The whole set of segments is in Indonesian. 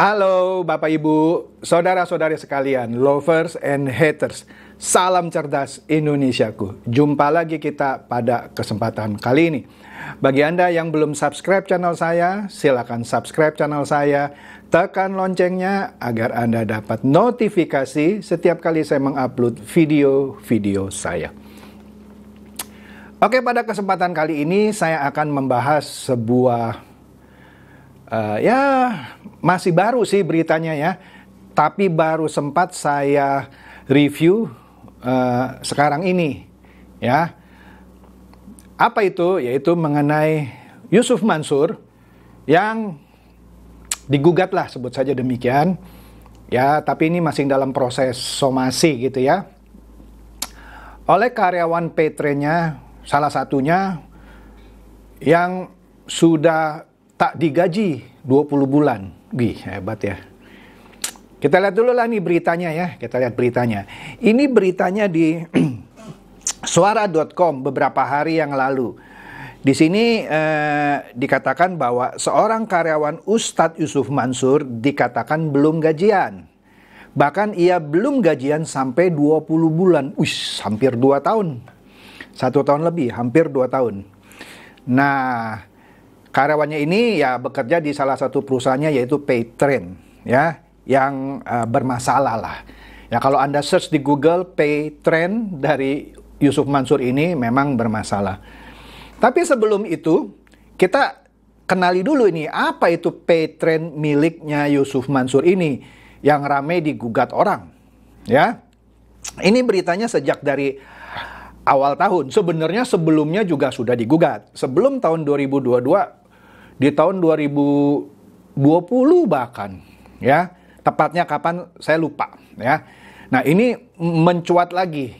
Halo Bapak Ibu, saudara-saudari sekalian, lovers and haters. Salam cerdas Indonesiaku. Jumpa lagi kita pada kesempatan kali ini. Bagi Anda yang belum subscribe channel saya, silakan subscribe channel saya. Tekan loncengnya agar Anda dapat notifikasi setiap kali saya mengupload video-video saya. Oke, pada kesempatan kali ini saya akan membahas sebuah masih baru sih beritanya ya, tapi baru sempat saya review sekarang ini ya. Apa itu? Yaitu mengenai Yusuf Mansur yang digugat lah, sebut saja demikian ya, tapi ini masih dalam proses somasi gitu ya, oleh karyawan PT-nya, salah satunya yang sudah tak digaji 20 bulan. Wih, hebat ya. Kita lihat dulu lah nih beritanya ya. Kita lihat beritanya. Ini beritanya di suara.com beberapa hari yang lalu. Di sini dikatakan bahwa seorang karyawan Ustadz Yusuf Mansur dikatakan belum gajian. Bahkan ia belum gajian sampai 20 bulan. Hampir 2 tahun. 1 tahun lebih, hampir 2 tahun. Nah, karyawannya ini ya bekerja di salah satu perusahaannya yaitu Paytrain ya, yang bermasalah lah. Ya, kalau Anda search di Google Paytrain dari Yusuf Mansur ini memang bermasalah. Tapi sebelum itu kita kenali dulu ini apa itu Paytrain miliknya Yusuf Mansur ini yang ramai digugat orang. Ya. Ini beritanya sejak dari awal tahun. Sebenarnya sebelumnya juga sudah digugat. Sebelum tahun 2022, di tahun 2020 bahkan, ya. Tepatnya kapan saya lupa, ya. Nah, ini mencuat lagi,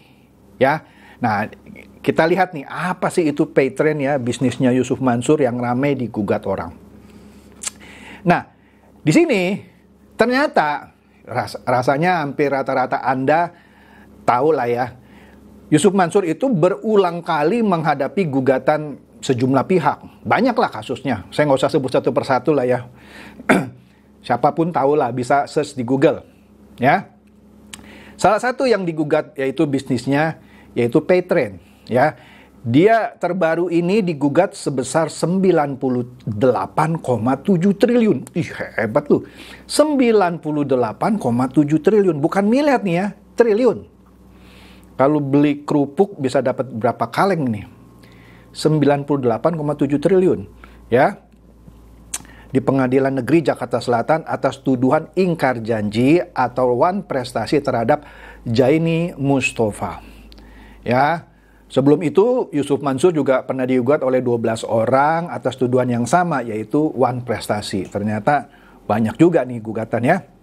ya. Nah, kita lihat nih, apa sih itu Paytrain ya, bisnisnya Yusuf Mansur yang ramai digugat orang. Nah, di sini ternyata rasanya hampir rata-rata Anda tahu lah ya, Yusuf Mansur itu berulang kali menghadapi gugatan sejumlah pihak. Banyaklah kasusnya. Saya nggak usah sebut satu persatu lah ya. Siapapun tahu lah, bisa search di Google. Ya. Salah satu yang digugat yaitu bisnisnya, yaitu Paytrain. Ya. Dia terbaru ini digugat sebesar 98,7 triliun. Ih, hebat loh. 98,7 triliun. Bukan miliar nih ya, triliun. Kalau beli kerupuk bisa dapat berapa kaleng nih? 98,7 triliun. Ya. Di Pengadilan Negeri Jakarta Selatan atas tuduhan ingkar janji atau wan prestasi terhadap Jaini Mustafa. Ya. Sebelum itu Yusuf Mansur juga pernah digugat oleh 12 orang atas tuduhan yang sama, yaitu wan prestasi. Ternyata banyak juga nih gugatannya.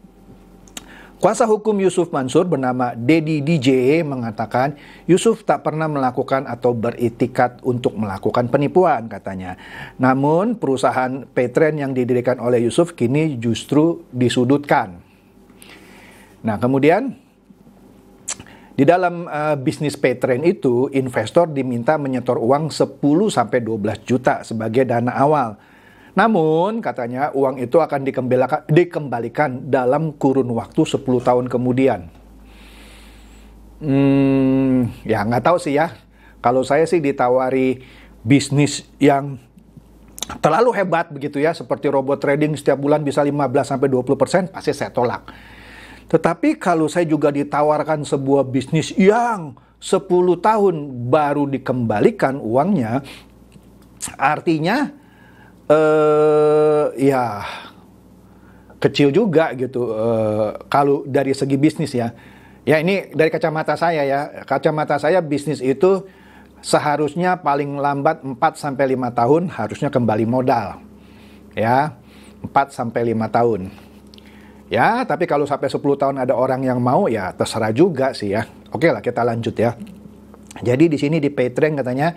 Kuasa hukum Yusuf Mansur bernama Dedi DJ mengatakan Yusuf tak pernah melakukan atau beriktikad untuk melakukan penipuan, katanya. Namun perusahaan Paytrain yang didirikan oleh Yusuf kini justru disudutkan. Nah, kemudian di dalam bisnis Paytrain itu investor diminta menyetor uang 10-12 juta sebagai dana awal. Namun, katanya uang itu akan dikembalikan dalam kurun waktu 10 tahun kemudian. Ya nggak tahu sih ya. Kalau saya sih ditawari bisnis yang terlalu hebat begitu ya, seperti robot trading setiap bulan bisa 15-20%, pasti saya tolak. Tetapi kalau saya juga ditawarkan sebuah bisnis yang 10 tahun baru dikembalikan uangnya, artinya ya kecil juga gitu kalau dari segi bisnis ya. Ya, ini dari kacamata saya ya. Kacamata saya bisnis itu seharusnya paling lambat 4-5 tahun harusnya kembali modal. Ya, 4-5 tahun. Ya, tapi kalau sampai 10 tahun ada orang yang mau, ya terserah juga sih ya. Oke lah, kita lanjut ya. Jadi di sini di Paytrain katanya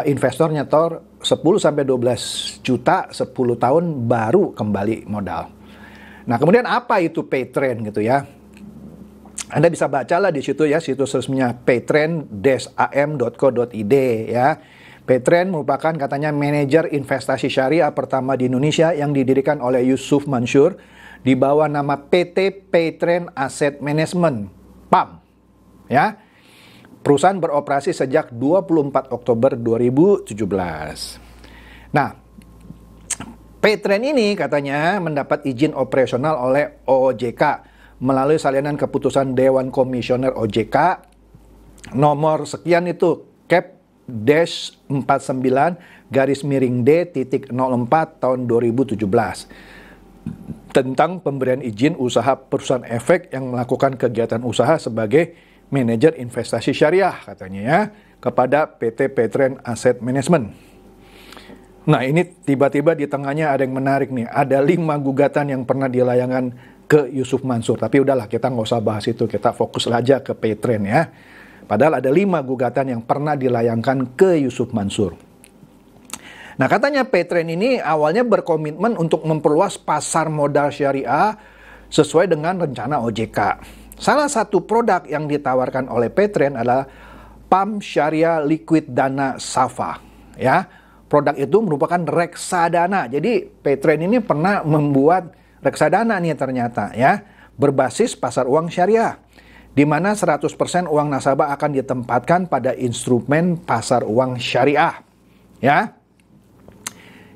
investor nyetor 10-12 juta 10 tahun baru kembali modal. Nah, kemudian apa itu Paytrain gitu ya? Anda bisa bacalah di situ ya, situs resminya paytrain-am.co.id ya. Paytrend merupakan katanya manajer investasi syariah pertama di Indonesia yang didirikan oleh Yusuf Mansur di bawah nama PT Paytrend Asset Management, PAM. Ya. Perusahaan beroperasi sejak 24 Oktober 2017. Nah, Paytrend ini katanya mendapat izin operasional oleh OJK melalui salinan keputusan Dewan Komisioner OJK nomor sekian itu Cap-49-D-04 tahun 2017 tentang pemberian izin usaha perusahaan efek yang melakukan kegiatan usaha sebagai manajer investasi syariah katanya ya kepada PT Paytrend Asset Management. Nah ini tiba-tiba di tengahnya ada yang menarik nih, ada 5 gugatan yang pernah dilayangkan ke Yusuf Mansur. Tapi udahlah kita nggak usah bahas itu, kita fokus aja ke Paytrend ya. Padahal ada 5 gugatan yang pernah dilayangkan ke Yusuf Mansur. Nah katanya Paytrend ini awalnya berkomitmen untuk memperluas pasar modal syariah sesuai dengan rencana OJK. Salah satu produk yang ditawarkan oleh Paytrend adalah PAM Syariah Liquid Dana Safa. Ya, produk itu merupakan reksadana. Jadi Paytrend ini pernah membuat reksadana nih ternyata ya, berbasis pasar uang syariah, di mana 100% uang nasabah akan ditempatkan pada instrumen pasar uang syariah. Ya,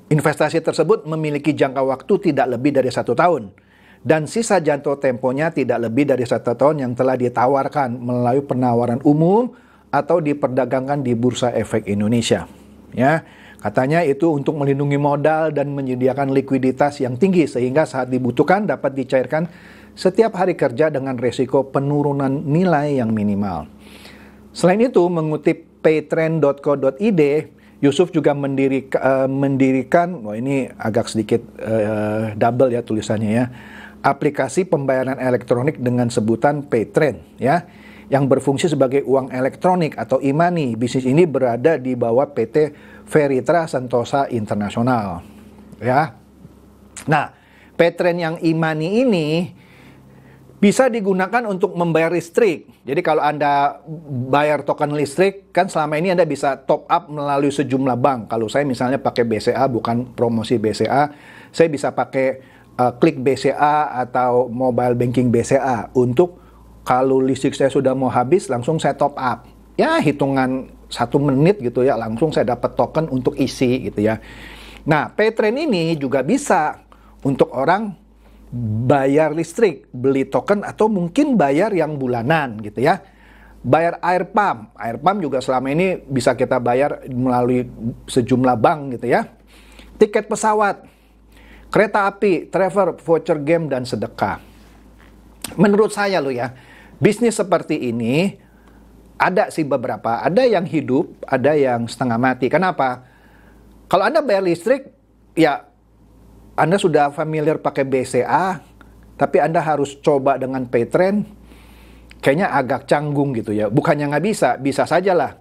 investasi tersebut memiliki jangka waktu tidak lebih dari 1 tahun. Dan sisa jangka temponya tidak lebih dari 1 tahun yang telah ditawarkan melalui penawaran umum atau diperdagangkan di Bursa Efek Indonesia. Ya, katanya itu untuk melindungi modal dan menyediakan likuiditas yang tinggi sehingga saat dibutuhkan dapat dicairkan setiap hari kerja dengan resiko penurunan nilai yang minimal. Selain itu, mengutip paytrend.co.id, Yusuf juga mendirikan, ini agak sedikit double ya tulisannya ya, aplikasi pembayaran elektronik dengan sebutan Paytrend ya, yang berfungsi sebagai uang elektronik atau e-money. Bisnis ini berada di bawah PT Veritra Sentosa Internasional ya. Nah, Paytrend yang e-money ini bisa digunakan untuk membayar listrik. Jadi kalau Anda bayar token listrik, kan selama ini Anda bisa top up melalui sejumlah bank. Kalau saya misalnya pakai BCA, bukan promosi BCA, saya bisa pakai klik BCA atau mobile banking BCA untuk kalau listrik saya sudah mau habis langsung saya top up. Ya hitungan 1 menit gitu ya, langsung saya dapat token untuk isi gitu ya. Nah, Paytrend ini juga bisa untuk orang bayar listrik, beli token atau mungkin bayar yang bulanan gitu ya. Bayar air pump juga selama ini bisa kita bayar melalui sejumlah bank gitu ya. Tiket pesawat, kereta api, travel, voucher game, dan sedekah. Menurut saya loh ya, bisnis seperti ini ada sih beberapa. Ada yang hidup, ada yang setengah mati. Kenapa? Kalau Anda bayar listrik, ya Anda sudah familiar pakai BCA, tapi Anda harus coba dengan Paytrend, kayaknya agak canggung gitu ya. Bukannya nggak bisa, bisa saja lah.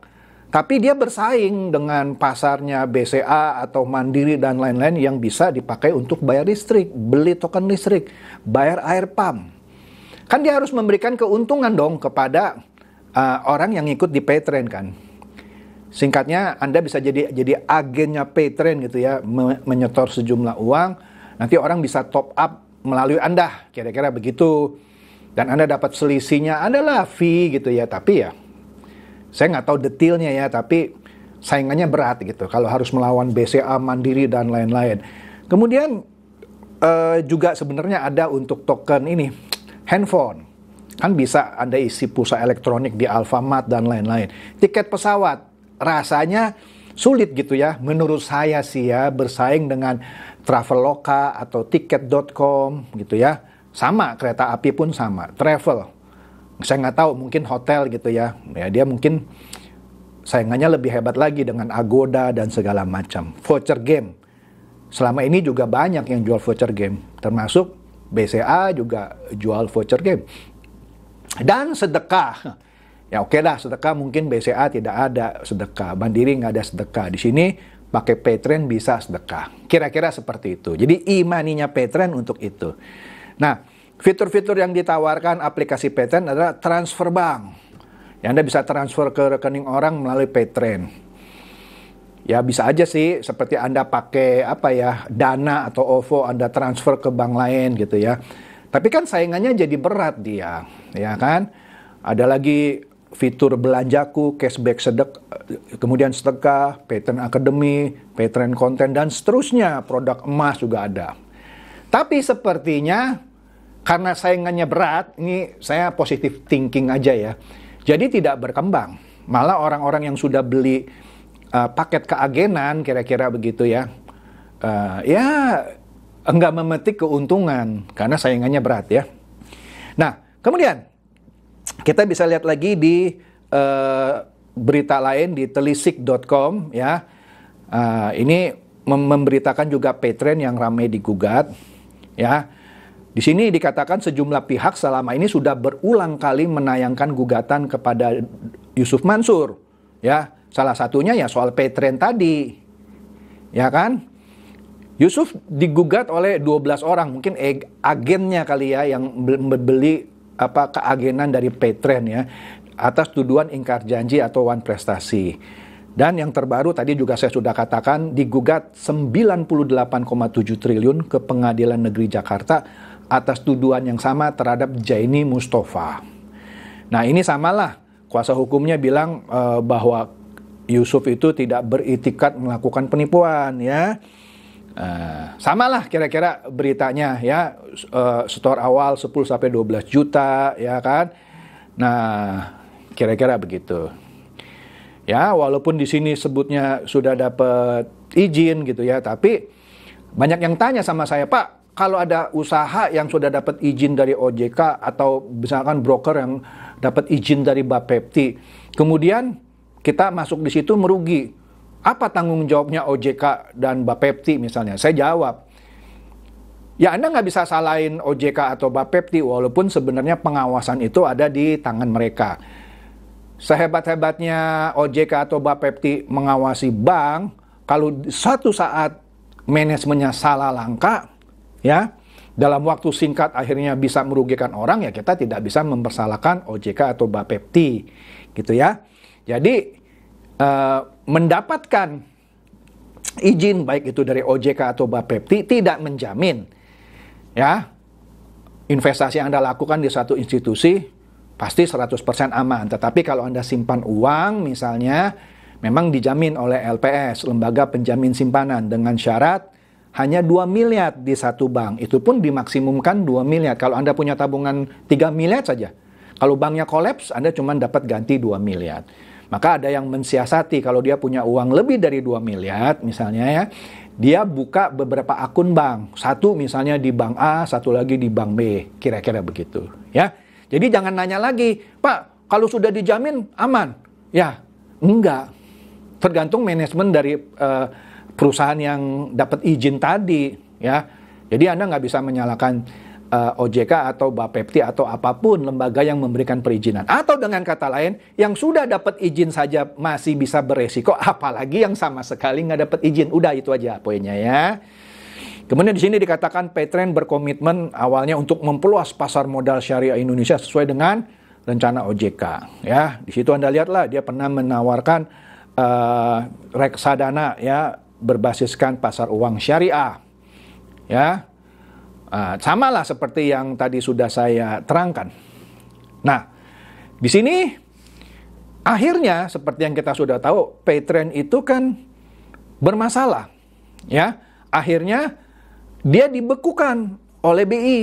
Tapi dia bersaing dengan pasarnya BCA atau Mandiri dan lain-lain yang bisa dipakai untuk bayar listrik, beli token listrik, bayar air pump. Kan dia harus memberikan keuntungan dong kepada orang yang ikut di Paytrend kan. Singkatnya, Anda bisa jadi agennya Paytrend gitu ya, menyetor sejumlah uang, nanti orang bisa top up melalui Anda, kira-kira begitu. Dan Anda dapat selisihnya adalah fee gitu ya, tapi ya saya nggak tahu detailnya ya, tapi saingannya berat gitu kalau harus melawan BCA, Mandiri, dan lain-lain. Kemudian juga sebenarnya ada untuk token ini, handphone. Kan bisa Anda isi pulsa elektronik di Alfamart dan lain-lain. Tiket pesawat, rasanya sulit gitu ya. Menurut saya sih ya, bersaing dengan Traveloka atau tiket.com gitu ya. Sama, kereta api pun sama, travel. Saya nggak tahu, mungkin hotel gitu ya. Ya dia mungkin saingannya lebih hebat lagi dengan Agoda dan segala macam. Voucher game. Selama ini juga banyak yang jual voucher game. Termasuk BCA juga jual voucher game. Dan sedekah. Ya oke lah, sedekah mungkin BCA tidak ada sedekah. Mandiri nggak ada sedekah. Di sini pakai Paytrend bisa sedekah. Kira-kira seperti itu. Jadi e-money-nya Paytrend untuk itu. Nah, fitur-fitur yang ditawarkan aplikasi Paytrend adalah transfer bank. Yang Anda bisa transfer ke rekening orang melalui Paytrend. Ya bisa aja sih seperti Anda pakai apa ya, Dana atau OVO Anda transfer ke bank lain gitu ya. Tapi kan saingannya jadi berat dia, ya kan? Ada lagi fitur belanjaku, cashback kemudian sedekah, Pattern Academy, Pattern Konten dan seterusnya, produk emas juga ada. Tapi sepertinya karena saingannya berat, ini saya positive thinking aja ya. Jadi tidak berkembang. Malah orang-orang yang sudah beli paket keagenan kira-kira begitu ya, ya enggak memetik keuntungan karena saingannya berat ya. Nah, kemudian kita bisa lihat lagi di berita lain di telisik.com ya. Ini memberitakan juga Pattern yang ramai digugat ya. Di sini dikatakan sejumlah pihak selama ini sudah berulang kali menayangkan gugatan kepada Yusuf Mansur ya. Salah satunya ya soal Pattern tadi, ya kan? Yusuf digugat oleh 12 orang, mungkin agennya kali ya yang membeli keagenan dari Pattern ya, atas tuduhan ingkar janji atau wan prestasi. Dan yang terbaru tadi juga saya sudah katakan digugat 98,7 triliun ke Pengadilan Negeri Jakarta atas tuduhan yang sama terhadap Jaini Mustafa. Nah ini samalah, kuasa hukumnya bilang bahwa Yusuf itu tidak beritikat melakukan penipuan ya. Samalah kira-kira beritanya ya, setor awal 10-12 juta ya kan. Nah, kira-kira begitu. Ya, walaupun di sini sebutnya sudah dapat izin gitu ya, tapi banyak yang tanya sama saya, "Pak, kalau ada usaha yang sudah dapat izin dari OJK atau misalkan broker yang dapat izin dari Bapepti, kemudian kita masuk di situ merugi, apa tanggung jawabnya OJK dan Bapepti misalnya?" Saya jawab, ya Anda nggak bisa salahin OJK atau Bapepti, walaupun sebenarnya pengawasan itu ada di tangan mereka. Sehebat-hebatnya OJK atau Bapepti mengawasi bank, kalau suatu saat manajemennya salah langkah, ya, dalam waktu singkat akhirnya bisa merugikan orang, ya kita tidak bisa mempersalahkan OJK atau Bapepti, gitu ya. Jadi mendapatkan izin baik itu dari OJK atau Bapepti tidak menjamin ya investasi yang Anda lakukan di satu institusi pasti 100% aman. Tetapi kalau Anda simpan uang misalnya memang dijamin oleh LPS, Lembaga Penjamin Simpanan, dengan syarat hanya 2 miliar di satu bank. Itu pun dimaksimumkan 2 miliar. Kalau Anda punya tabungan 3 miliar saja, kalau banknya kolaps Anda cuma dapat ganti 2 miliar. Maka ada yang mensiasati kalau dia punya uang lebih dari 2 miliar misalnya ya, dia buka beberapa akun bank. Satu misalnya di bank A, satu lagi di bank B. Kira-kira begitu ya. Jadi jangan nanya lagi, "Pak, kalau sudah dijamin aman?" Ya, enggak. Tergantung manajemen dari perusahaan yang dapat izin tadi ya. Jadi Anda nggak bisa menyalahkan OJK atau Bapepti atau apapun lembaga yang memberikan perizinan. Atau dengan kata lain, yang sudah dapat izin saja masih bisa beresiko, apalagi yang sama sekali nggak dapat izin. Udah itu aja poinnya ya. Kemudian di sini dikatakan Pattern berkomitmen awalnya untuk memperluas pasar modal syariah Indonesia sesuai dengan rencana OJK. Ya, di situ Anda lihatlah dia pernah menawarkan reksadana ya berbasiskan pasar uang syariah. Ya. Samalah seperti yang tadi sudah saya terangkan. Nah, di sini akhirnya seperti yang kita sudah tahu, Pattern itu kan bermasalah. Ya, akhirnya dia dibekukan oleh BI.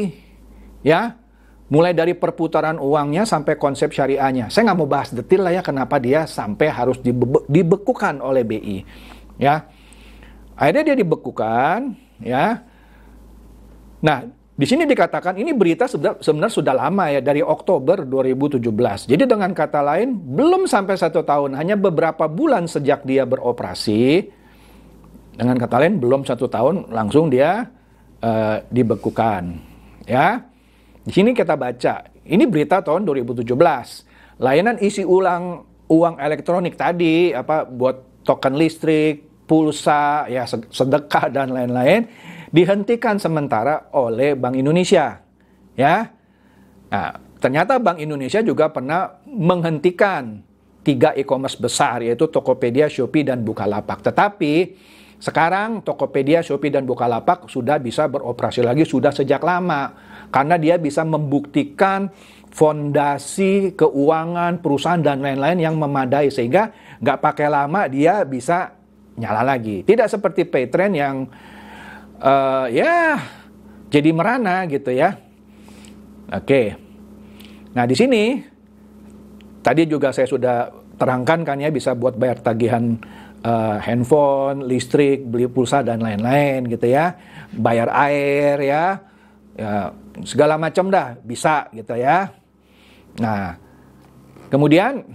Ya, mulai dari perputaran uangnya sampai konsep syariahnya. Saya nggak mau bahas detail lah ya kenapa dia sampai harus dibekukan oleh BI. Ya, akhirnya dia dibekukan. Ya. Nah, di sini dikatakan ini berita sebenarnya sudah lama ya, dari Oktober 2017. Jadi dengan kata lain, belum sampai 1 tahun, hanya beberapa bulan sejak dia beroperasi. Dengan kata lain, belum 1 tahun langsung dia dibekukan. Ya, di sini kita baca, ini berita tahun 2017. Layanan isi ulang uang elektronik tadi, buat token listrik, pulsa, ya sedekah dan lain-lain, dihentikan sementara oleh Bank Indonesia. Ya. Nah, ternyata Bank Indonesia juga pernah menghentikan 3 e-commerce besar, yaitu Tokopedia, Shopee, dan Bukalapak. Tetapi sekarang Tokopedia, Shopee, dan Bukalapak sudah bisa beroperasi lagi sudah sejak lama. Karena dia bisa membuktikan fondasi keuangan perusahaan dan lain-lain yang memadai. Sehingga nggak pakai lama dia bisa nyala lagi. Tidak seperti Paytrend yang jadi merana gitu ya. Oke. Nah di sini tadi juga saya sudah terangkan kan ya, bisa buat bayar tagihan handphone, listrik, beli pulsa dan lain-lain gitu ya. Bayar air ya, segala macam dah bisa gitu ya. Nah, kemudian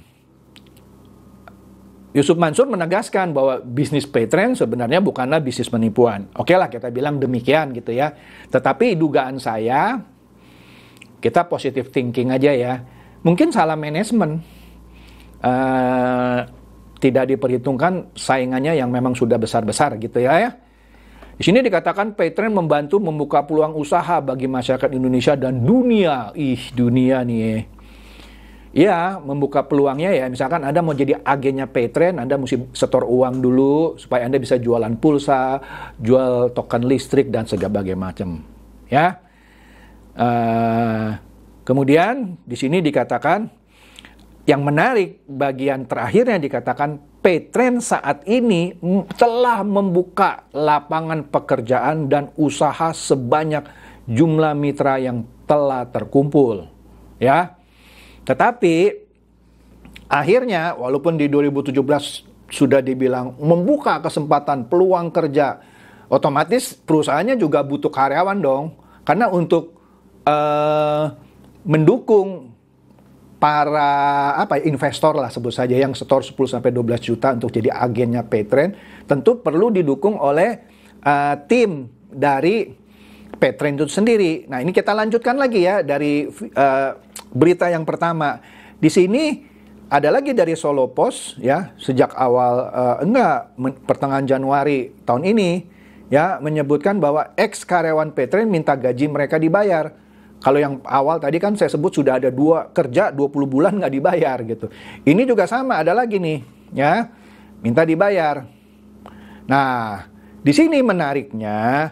Yusuf Mansur menegaskan bahwa bisnis Paytrend sebenarnya bukanlah bisnis penipuan. Oke lah kita bilang demikian gitu ya. Tetapi dugaan saya, kita positive thinking aja ya. Mungkin salah manajemen. Tidak diperhitungkan saingannya yang memang sudah besar-besar gitu ya. Di sini dikatakan Paytrend membantu membuka peluang usaha bagi masyarakat Indonesia dan dunia. Dunia nih. Ya, membuka peluangnya ya. Misalkan Anda mau jadi agennya Paytrend, Anda mesti setor uang dulu supaya Anda bisa jualan pulsa, jual token listrik dan segala macam. Ya. Kemudian di sini dikatakan yang menarik bagian terakhirnya dikatakan Paytrend saat ini telah membuka lapangan pekerjaan dan usaha sebanyak jumlah mitra yang telah terkumpul. Ya. Tetapi akhirnya walaupun di 2017 sudah dibilang membuka kesempatan peluang kerja, otomatis perusahaannya juga butuh karyawan dong. Karena untuk mendukung para investor lah sebut saja yang setor 10-12 juta untuk jadi agennya Paytrend, tentu perlu didukung oleh tim dari Paytrend itu sendiri. Nah ini kita lanjutkan lagi ya dari berita yang pertama. Di sini ada lagi dari Solo Post ya, sejak awal pertengahan Januari tahun ini ya, menyebutkan bahwa ex karyawan Paytrend minta gaji mereka dibayar. Kalau yang awal tadi kan saya sebut sudah ada 2 kerja 20 bulan nggak dibayar gitu. Ini juga sama, ada lagi nih ya, minta dibayar. Nah di sini menariknya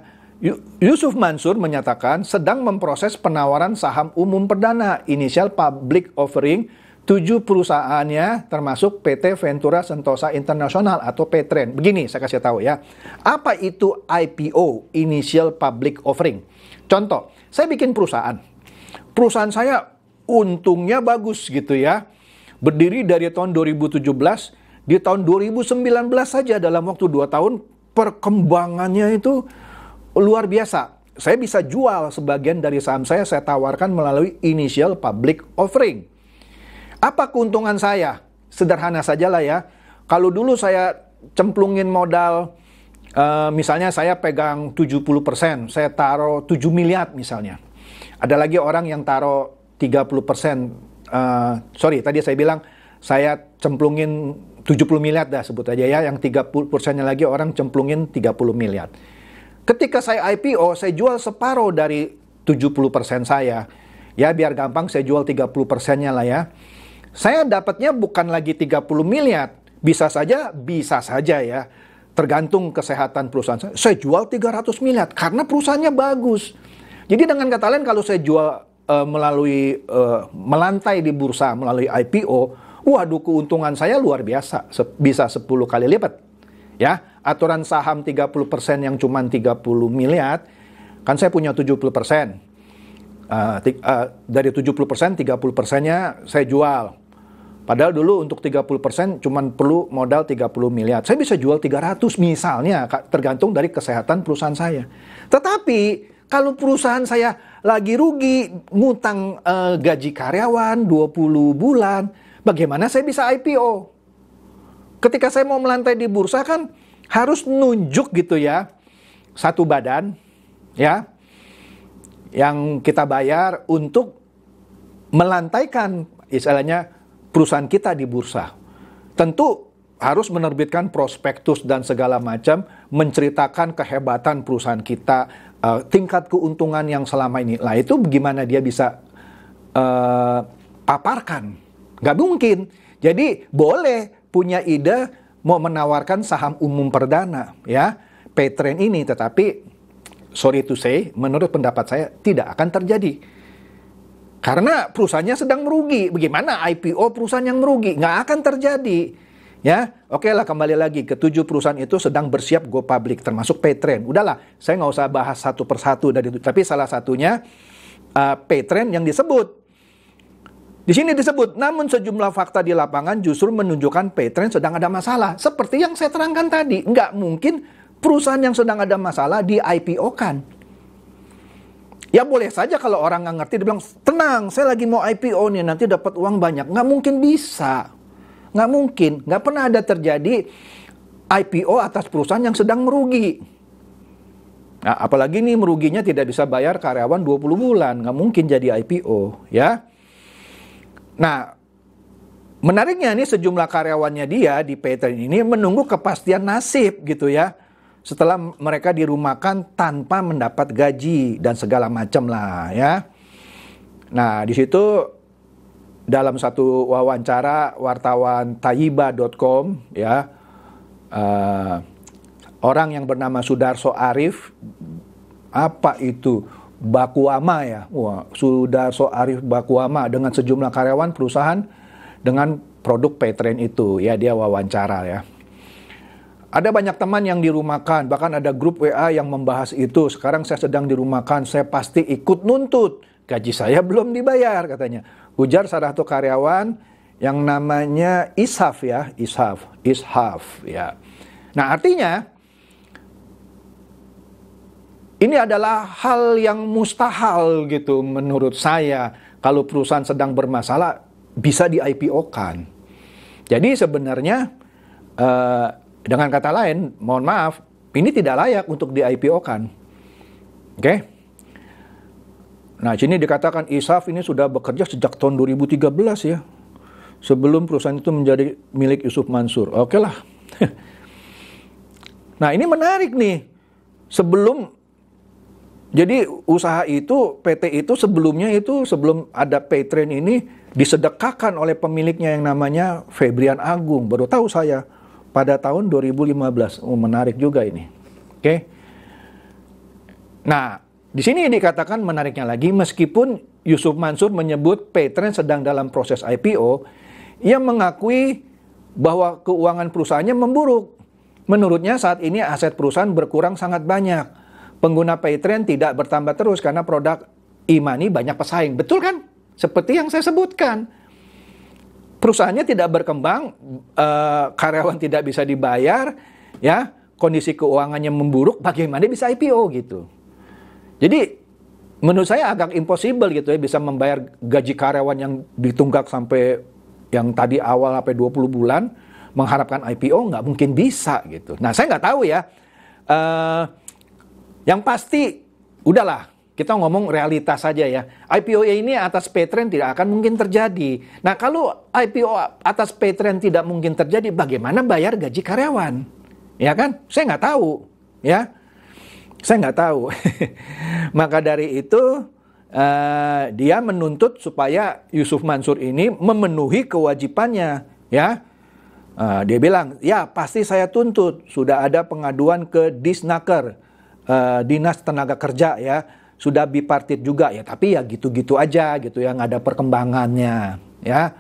Yusuf Mansur menyatakan sedang memproses penawaran saham umum perdana initial public offering 7 perusahaannya termasuk PT Ventura Sentosa International atau Paytrend. Begini saya kasih tahu ya. Apa itu IPO, initial public offering? Contoh, saya bikin perusahaan. Perusahaan saya untungnya bagus gitu ya. Berdiri dari tahun 2017, di tahun 2019 saja dalam waktu 2 tahun perkembangannya itu luar biasa. Saya bisa jual sebagian dari saham saya tawarkan melalui initial public offering. Apa keuntungan saya? Sederhana saja lah ya. Kalau dulu saya cemplungin modal, misalnya saya pegang 70%, saya taruh 7 miliar misalnya. Ada lagi orang yang taruh 30%, tadi saya bilang saya cemplungin 70 miliar dah sebut aja ya, yang 30%-nya lagi orang cemplungin 30 miliar. Ketika saya IPO, saya jual separuh dari 70% saya. Ya biar gampang saya jual 30%-nya lah ya. Saya dapatnya bukan lagi 30 miliar, bisa saja ya. Tergantung kesehatan perusahaan saya jual 300 miliar karena perusahaannya bagus. Jadi dengan kata lain kalau saya jual melalui melantai di bursa melalui IPO, waduh keuntungan saya luar biasa, bisa 10 kali lipat. Ya, aturan saham 30% yang cuma 30 miliar, kan saya punya 70%. Dari 70%, 30%-nya saya jual. Padahal dulu untuk 30% cuma perlu modal 30 miliar. Saya bisa jual 300 misalnya, tergantung dari kesehatan perusahaan saya. Tetapi kalau perusahaan saya lagi rugi, ngutang gaji karyawan 20 bulan, bagaimana saya bisa IPO? Ketika saya mau melantai di bursa kan harus nunjuk gitu ya, satu badan ya, yang kita bayar untuk melantaikan istilahnya perusahaan kita di bursa. Tentu harus menerbitkan prospektus dan segala macam, menceritakan kehebatan perusahaan kita, tingkat keuntungan yang selama ini. Lah itu bagaimana dia bisa paparkan? Nggak mungkin. Jadi boleh punya ide mau menawarkan saham umum perdana ya Paytrend ini, tetapi sorry to say, menurut pendapat saya tidak akan terjadi. Karena perusahaannya sedang merugi. Bagaimana IPO perusahaan yang merugi? Nggak akan terjadi. Ya, oke lah, kembali lagi ke 7 perusahaan itu sedang bersiap go public, termasuk Paytrend. Udahlah, saya nggak usah bahas satu persatu dari itu. Tapi salah satunya Paytrend yang disebut. Di sini disebut, namun sejumlah fakta di lapangan justru menunjukkan Paytrend sedang ada masalah. Seperti yang saya terangkan tadi, nggak mungkin perusahaan yang sedang ada masalah di IPO-kan. Ya boleh saja kalau orang nggak ngerti, dia bilang, tenang, saya lagi mau IPO nih, nanti dapat uang banyak. Nggak mungkin bisa. Nggak mungkin. Nggak pernah ada terjadi IPO atas perusahaan yang sedang merugi. Nah, apalagi nih meruginya tidak bisa bayar karyawan 20 bulan. Nggak mungkin jadi IPO. Ya. Nah, menariknya nih sejumlah karyawannya dia di Paytrend ini menunggu kepastian nasib gitu ya. Setelah mereka dirumahkan tanpa mendapat gaji dan segala macam lah ya. Nah, di situ dalam satu wawancara wartawan Thayiba.com ya, orang yang bernama Sudarso Arif, apa itu? Bakuama ya. Wah, Sudarso Arif Bakuama dengan sejumlah karyawan perusahaan dengan produk Paytrend itu ya, dia wawancara ya. Ada banyak teman yang dirumahkan, bahkan ada grup WA yang membahas itu. Sekarang saya sedang dirumahkan, saya pasti ikut nuntut. Gaji saya belum dibayar katanya. Ujar salah satu karyawan yang namanya Ishaf ya, Ishaf ya. Nah, artinya ini adalah hal yang mustahil gitu menurut saya. Kalau perusahaan sedang bermasalah bisa di IPO-kan. Jadi sebenarnya dengan kata lain, mohon maaf, ini tidak layak untuk di IPO-kan. Oke? Nah, sini dikatakan Ishaf ini sudah bekerja sejak tahun 2013 ya. Sebelum perusahaan itu menjadi milik Yusuf Mansur. Oke lah. Nah, ini menarik nih. Jadi usaha itu, PT itu sebelumnya itu, sebelum ada Paytrend ini, disedekahkan oleh pemiliknya yang namanya Febrian Agung. Baru tahu saya. Pada tahun 2015. Menarik juga ini. Oke. Nah, di sini dikatakan menariknya lagi, meskipun Yusuf Mansur menyebut Paytrend sedang dalam proses IPO, ia mengakui bahwa keuangan perusahaannya memburuk. Menurutnya saat ini aset perusahaan berkurang sangat banyak. Pengguna Paytrend tidak bertambah terus karena produk e-money banyak pesaing. Betul kan? Seperti yang saya sebutkan. Perusahaannya tidak berkembang, karyawan tidak bisa dibayar, ya, kondisi keuangannya memburuk, bagaimana bisa IPO gitu. Jadi menurut saya agak impossible gitu ya, bisa membayar gaji karyawan yang ditunggak sampai yang tadi awal sampai 20 bulan, mengharapkan IPO nggak mungkin bisa gitu. Nah, saya nggak tahu ya. Yang pasti, udahlah. Kita ngomong realitas saja ya. IPO ini atas Paytrend tidak akan mungkin terjadi. Nah, kalau IPO atas Paytrend tidak mungkin terjadi, bagaimana bayar gaji karyawan? Ya kan? Saya nggak tahu. Ya, saya nggak tahu. Maka dari itu, dia menuntut supaya Yusuf Mansur ini memenuhi kewajibannya. Ya, dia bilang, ya pasti saya tuntut. Sudah ada pengaduan ke Disnaker, Dinas Tenaga Kerja ya. Sudah bipartit juga ya, tapi ya gitu-gitu aja gitu ya, nggak ada perkembangannya ya.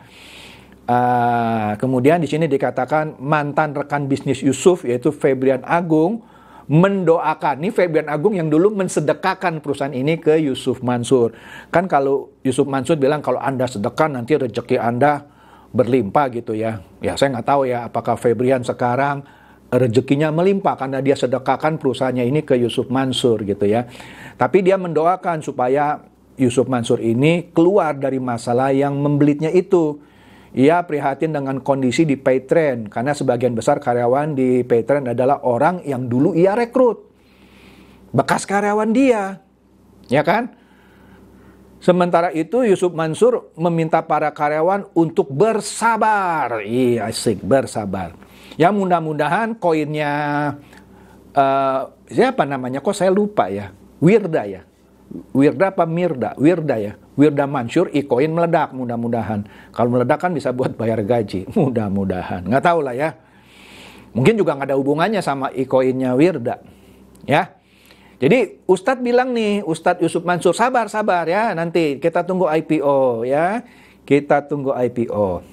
Kemudian di sini dikatakan mantan rekan bisnis Yusuf yaitu Febrian Agung mendoakan, nih Febrian Agung yang dulu mensedekahkan perusahaan ini ke Yusuf Mansur. Kan kalau Yusuf Mansur bilang kalau Anda sedekah nanti rezeki Anda berlimpah gitu ya. Ya saya nggak tahu ya apakah Febrian sekarang rezekinya melimpah karena dia sedekahkan perusahaannya ini ke Yusuf Mansur gitu ya. Tapi dia mendoakan supaya Yusuf Mansur ini keluar dari masalah yang membelitnya itu. Ia prihatin dengan kondisi di Paytrend karena sebagian besar karyawan di Paytrend adalah orang yang dulu ia rekrut. Bekas karyawan dia. Ya kan? Sementara itu Yusuf Mansur meminta para karyawan untuk bersabar. Iya, asik, bersabar. Ya mudah-mudahan koinnya siapa namanya? Kok saya lupa ya? Wirda ya. Wirda apa Mirda? Wirda ya. Wirda Mansur, Ikoin meledak mudah-mudahan. Kalau meledak kan bisa buat bayar gaji. Mudah-mudahan. Nggak tahu lah ya. Mungkin juga nggak ada hubungannya sama Ikoinnya Wirda. Ya. Jadi Ustadz bilang nih, Ustadz Yusuf Mansur, sabar ya. Nanti kita tunggu IPO ya. Kita tunggu IPO.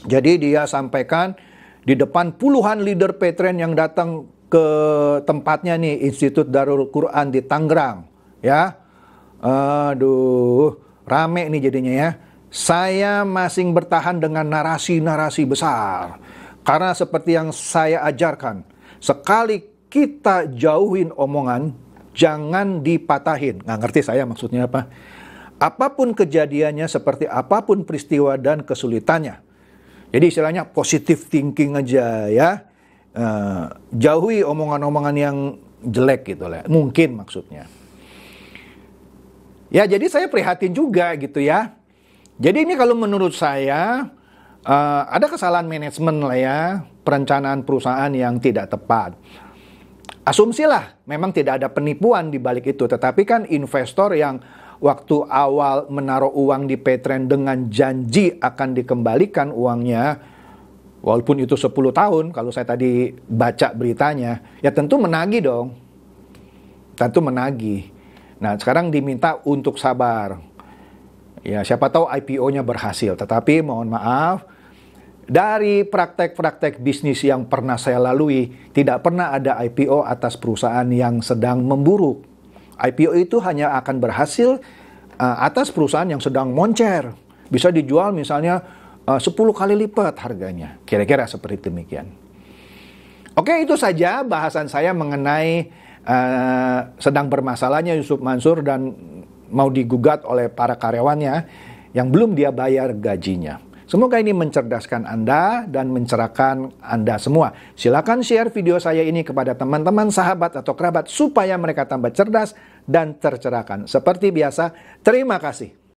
Jadi dia sampaikan di depan puluhan leader Petren yang datang ke tempatnya nih, Institut Darul Quran di Tangerang. Ya. Aduh, rame nih jadinya ya. Saya masih bertahan dengan narasi-narasi besar. Karena seperti yang saya ajarkan, sekali kita jauhin omongan, jangan dipatahin. Nggak ngerti saya maksudnya apa. Apapun kejadiannya, seperti apapun peristiwa dan kesulitannya. Jadi istilahnya positive thinking aja ya. Jauhi omongan-omongan yang jelek gitu lah. Mungkin maksudnya. Ya, jadi saya prihatin juga gitu ya. Jadi ini kalau menurut saya ada kesalahan manajemen lah ya, perencanaan perusahaan yang tidak tepat. Asumsilah memang tidak ada penipuan di balik itu, tetapi kan investor yang waktu awal menaruh uang di Petren dengan janji akan dikembalikan uangnya, walaupun itu 10 tahun, kalau saya tadi baca beritanya, ya tentu menagih dong. Tentu menagih. Nah, sekarang diminta untuk sabar. Ya, siapa tahu IPO-nya berhasil. Tetapi mohon maaf, dari praktek-praktek bisnis yang pernah saya lalui, tidak pernah ada IPO atas perusahaan yang sedang memburuk. IPO itu hanya akan berhasil atas perusahaan yang sedang moncer. Bisa dijual misalnya 10 kali lipat harganya. Kira-kira seperti demikian. Oke, itu saja bahasan saya mengenai sedang bermasalahnya Yusuf Mansur dan mau digugat oleh para karyawannya yang belum dia bayar gajinya. Semoga ini mencerdaskan Anda dan mencerahkan Anda semua. Silakan share video saya ini kepada teman-teman, sahabat, atau kerabat supaya mereka tambah cerdas dan tercerahkan. Seperti biasa, terima kasih.